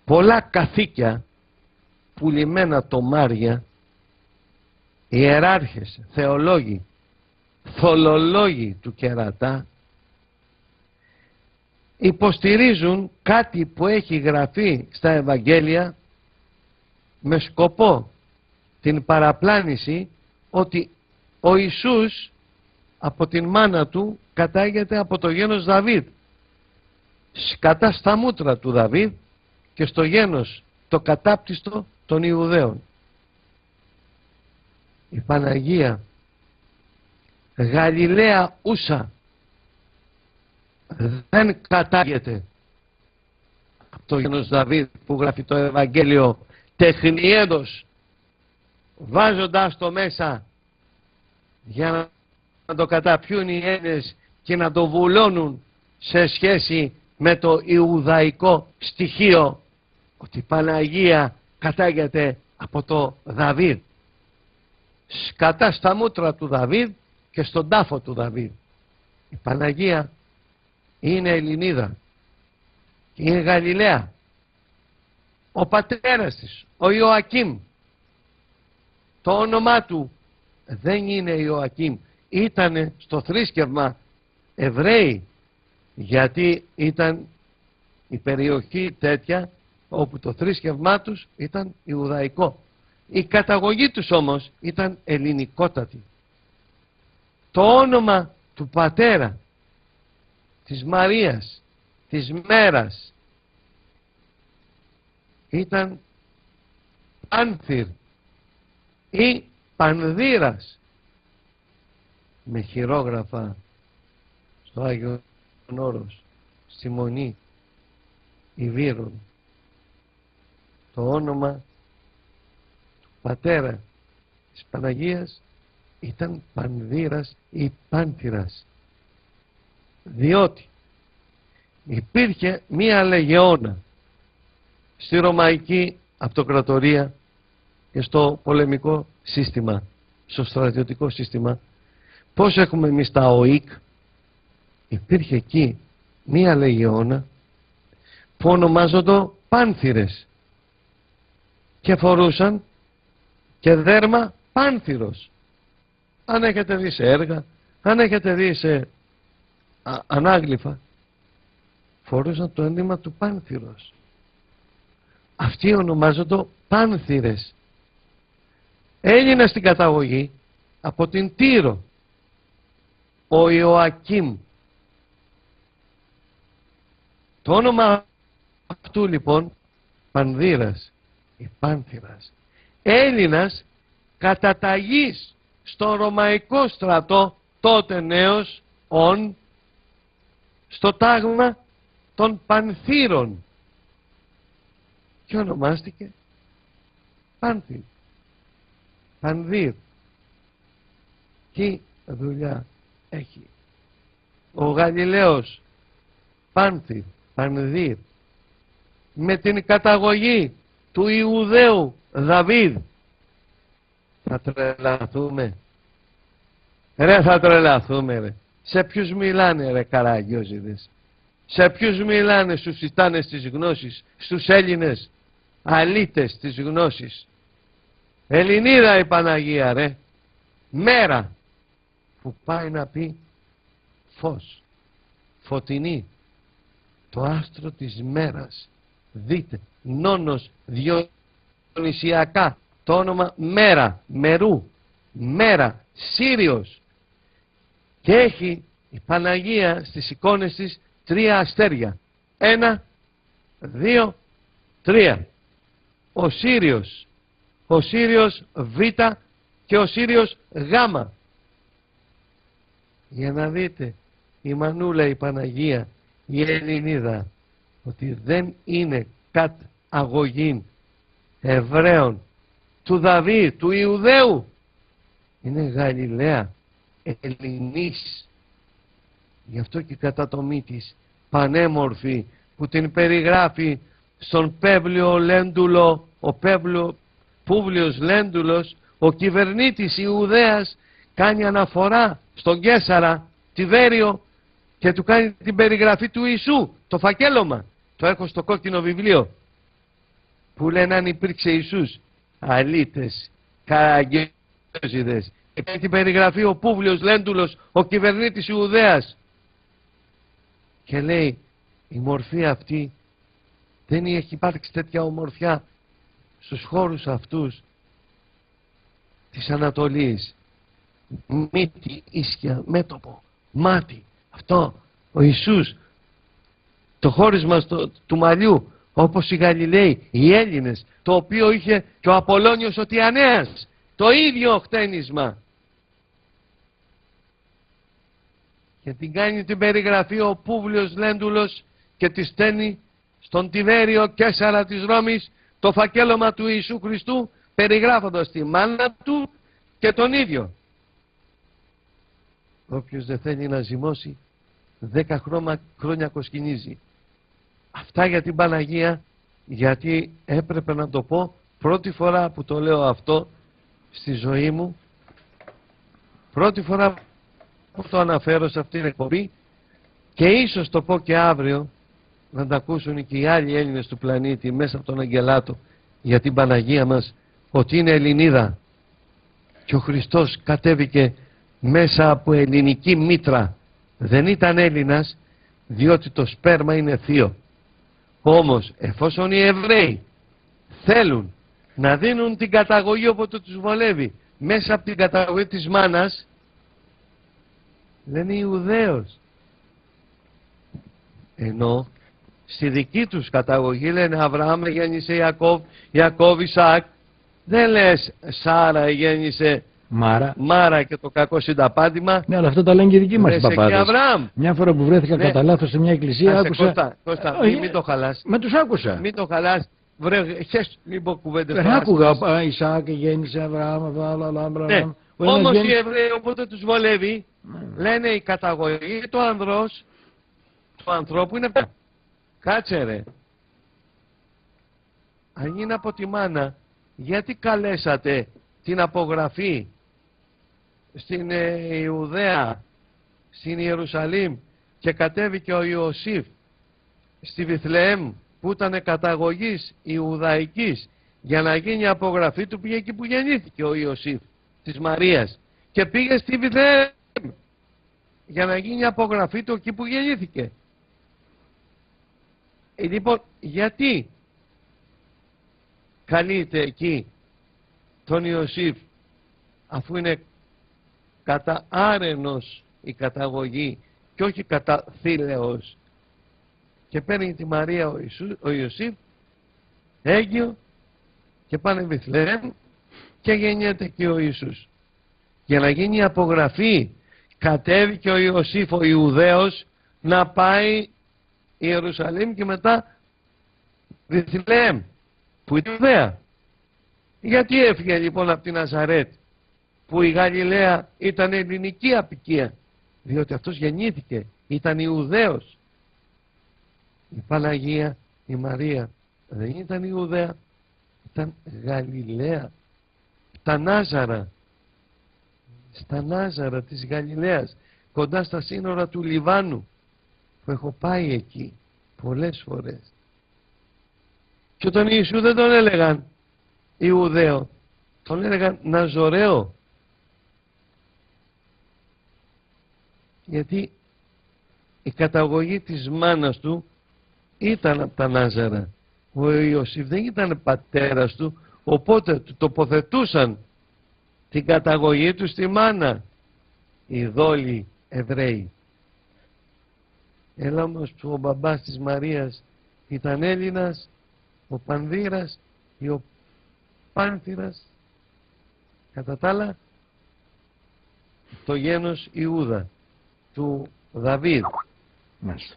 πολλά καθήκια, πουλημένα τομάρια, ιεράρχες, θεολόγοι, θολολόγοι του κερατά, υποστηρίζουν κάτι που έχει γραφεί στα Ευαγγέλια με σκοπό την παραπλάνηση ότι ο Ιησούς από την μάνα του κατάγεται από το γένος Δαβίδ, σκατά στα μούτρα του Δαβίδ και στο γένος το κατάπτυστο των Ιουδαίων. Η Παναγία Γαλιλαία ούσα δεν κατάγεται από το γένος Δαβίδ που γράφει το Ευαγγέλιο τεχνιέδος, βάζοντας το μέσα για να το καταπιούν οι Έλληνες και να το βουλώνουν σε σχέση με το Ιουδαϊκό στοιχείο ότι η Παναγία κατάγεται από το Δαβίδ, σκατά στα μούτρα του Δαβίδ και στον τάφο του Δαβίδ. Η Παναγία είναι Ελληνίδα, είναι Γαλιλαία. Ο πατέρας της, ο Ιωακήμ, το όνομά του δεν είναι Ιωακήμ, ήτανε στο θρήσκευμα Εβραίοι, γιατί ήταν η περιοχή τέτοια όπου το θρήσκευμά τους ήταν Ιουδαϊκό. Η καταγωγή τους όμως ήταν ελληνικότατη. Το όνομα του πατέρα, της Μαρίας, της Μέρας, ήταν Πάνθυρ ή Πανδύρας, με χειρόγραφα στο Άγιο Όρος, στη Μονή Ιβύρων. Το όνομα του πατέρα της Παναγίας ήταν Πανδύρας ή Πάνθυρας, διότι υπήρχε μία λεγεώνα στη Ρωμαϊκή Αυτοκρατορία και στο πολεμικό σύστημα, στο στρατιωτικό σύστημα. Πώς έχουμε εμείς τα ΟΙΚ, υπήρχε εκεί μία λεγεώνα που ονομάζονται Πάνθυρες και φορούσαν και δέρμα πάνθυρος. Αν έχετε δει σε έργα, αν έχετε δει σε ανάγλυφα, φορούσαν το ένδυμα του πάνθυρος. Αυτοί ονομάζονται Πάνθυρες. Έγινε στην καταγωγή από την Τύρο ο Ιωακήμ. Το όνομα αυτού λοιπόν, Πανδύρας ή Πάνθυρας, Έλληνας καταταγής στο Ρωμαϊκό στρατό, τότε νέος στο τάγμα των Πανθύρων, και ονομάστηκε Πάνθυρ, Πανδύρ. Τι δουλειά έχει ο Γαλιλαίος Πάνθυρ, Πανδύρ, με την καταγωγή του Ιουδαίου Δαβίδ? Θα τρελαθούμε ρε, θα τρελαθούμε ρε. Σε ποιους μιλάνε ρε καραγιόζιδες? Σε ποιους μιλάνε? Στους τιτάνες της γνώσης, στους Έλληνες αλήτες της γνώσης. Ελληνίδα η Παναγία ρε, Μέρα, που πάει να πει φως, φωτεινή, το άστρο της μέρας. Δείτε, νόνος διονυσιακά, το όνομα Μέρα, Μερού, Μέρα, Σύριος. Και έχει η Παναγία στις εικόνες της 3 αστέρια. 1, 2, 3. Ο Σύριος, ο Σύριος Β και ο Σύριος Γ. Για να δείτε η Μανούλα η Παναγία, η Ελληνίδα, ότι δεν είναι κατ' αγωγήν Εβραίων, του Δαβίδ, του Ιουδαίου. Είναι Γαλιλαία, Ελληνής. Γι' αυτό και η κατατομή της πανέμορφη που την περιγράφει στον Πέβλιο Λέντουλο, ο Πούβλιος Λέντουλος, ο κυβερνήτης Ιουδαίας, κάνει αναφορά στον Καίσαρα Τιβέριο και του κάνει την περιγραφή του Ιησού, το φακέλωμα. Το έχω στο κόκκινο βιβλίο. που λένε αν υπήρξε Ιησούς, αλήτες, καραγκιόζιδες. Έχει την περιγραφή ο Πούβλιος Λέντουλος, ο κυβερνήτης Ιουδαίας, και λέει η μορφή αυτή δεν έχει υπάρξει τέτοια ομορφιά στους χώρους αυτούς της Ανατολής. Μύτη, ίσια, μέτωπο, μάτι. Αυτό ο Ιησούς, το χώρισμα του μαλλιού, όπως οι Γαλιλαίοι, οι Έλληνες, το οποίο είχε και ο Απολλώνιος ο Τιανέας, το ίδιο χτένισμα. Και την κάνει την περιγραφή ο Πούβλιος Λέντουλος και τη στέλνει στον Τιβέριο Καίσαρα της Ρώμης το φακέλωμα του Ιησού Χριστού, περιγράφοντας τη μάνα του και τον ίδιο. Όποιος δεν θέλει να ζυμώσει 10 χρόνια κοσκινίζει. Αυτά για την Παναγία, γιατί έπρεπε να το πω πρώτη φορά που το λέω αυτό στη ζωή μου, πρώτη φορά που το αναφέρω σε αυτήν την εκπομπή, και ίσως το πω και αύριο να τα ακούσουν και οι άλλοι Έλληνες του πλανήτη μέσα από τον Αγγελάτο για την Παναγία μας, ότι είναι Ελληνίδα και ο Χριστός κατέβηκε μέσα από ελληνική μήτρα. Δεν ήταν Έλληνας, διότι το σπέρμα είναι θείο. Όμως εφόσον οι Εβραίοι θέλουν να δίνουν την καταγωγή όποτε τους βολεύει μέσα από την καταγωγή της μάνας, λένε Ιουδαίος, ενώ στη δική τους καταγωγή λένε Αβραάμ γέννησε Ιακώβ, Ιακώβ Ισαάκ. Δεν λες Σάρα γέννησε Μάρα και το κακό συνταπάντημα. Ναι, αλλά αυτό τα λένε και οι δικοί μας οι παπάδες. Αβραάμ. Μια φορά που βρέθηκα κατά λάθος σε μια εκκλησία, άκουσα. Κώστα, μην το χαλάς. Μα τους άκουσα. Μην το χαλάς. Βρε, μην πω κουβέντες. Δεν άκουγα. Ισαάκ γέννησε Αβραάμ. Ναι. Όμως οι Εβραίοι, οπότε τους βολεύει, λένε η καταγωγή του ανδρός, του ανθρώπου είναι. Κάτσε ρε. Αν είναι από τη μάνα, γιατί καλέσατε την απογραφή στην Ιουδαία, στην Ιερουσαλήμ, και κατέβηκε ο Ιωσήφ στη Βιθλεέμ που ήταν καταγωγής Ιουδαϊκής, για να γίνει η απογραφή του? Πήγε εκεί που γεννήθηκε ο Ιωσήφ της Μαρίας και πήγε στη Βιθλεέμ για να γίνει η απογραφή του εκεί που γεννήθηκε. Λοιπόν, γιατί καλείται εκεί τον Ιωσήφ, αφού είναι κατά άρενος η καταγωγή και όχι κατά θήλεος, και παίρνει τη Μαρία ο Ιωσήφ έγκυο και πάνε Βιθλεέμ και γεννιέται και ο Ιησούς. Για να γίνει η απογραφή κατέβηκε ο Ιωσήφ ο Ιουδαίος να πάει Ιερουσαλήμ και μετά Βιθλεέμ που είναι Ιουδαία. Γιατί έφυγε λοιπόν από την Ναζαρέτ που η Γαλιλαία ήταν ελληνική απικία? Διότι αυτός γεννήθηκε, ήταν Ιουδαίος. Η Παναγία, η Μαρία δεν ήταν Ιουδαία, ήταν Γαλιλαία, τα Νάζαρα, στα Νάζαρα της Γαλιλαίας, κοντά στα σύνορα του Λιβάνου, που έχω πάει εκεί πολλές φορές. Και τον Ιησού δεν τον έλεγαν Ιουδαίο, τον έλεγαν Ναζωραίο, γιατί η καταγωγή της μάνας του ήταν από τα Νάζαρα. Ο Ιωσήφ δεν ήταν πατέρας του, οπότε του τοποθετούσαν την καταγωγή του στη μάνα οι δόλοι Εβραίοι. Έλα όμως που ο μπαμπάς της Μαρίας ήταν Έλληνας, ο Πανδύρας ή ο Πάνθυρας, κατά τα άλλα το γένος Ιούδα του Δαβίδ. Μάλιστα.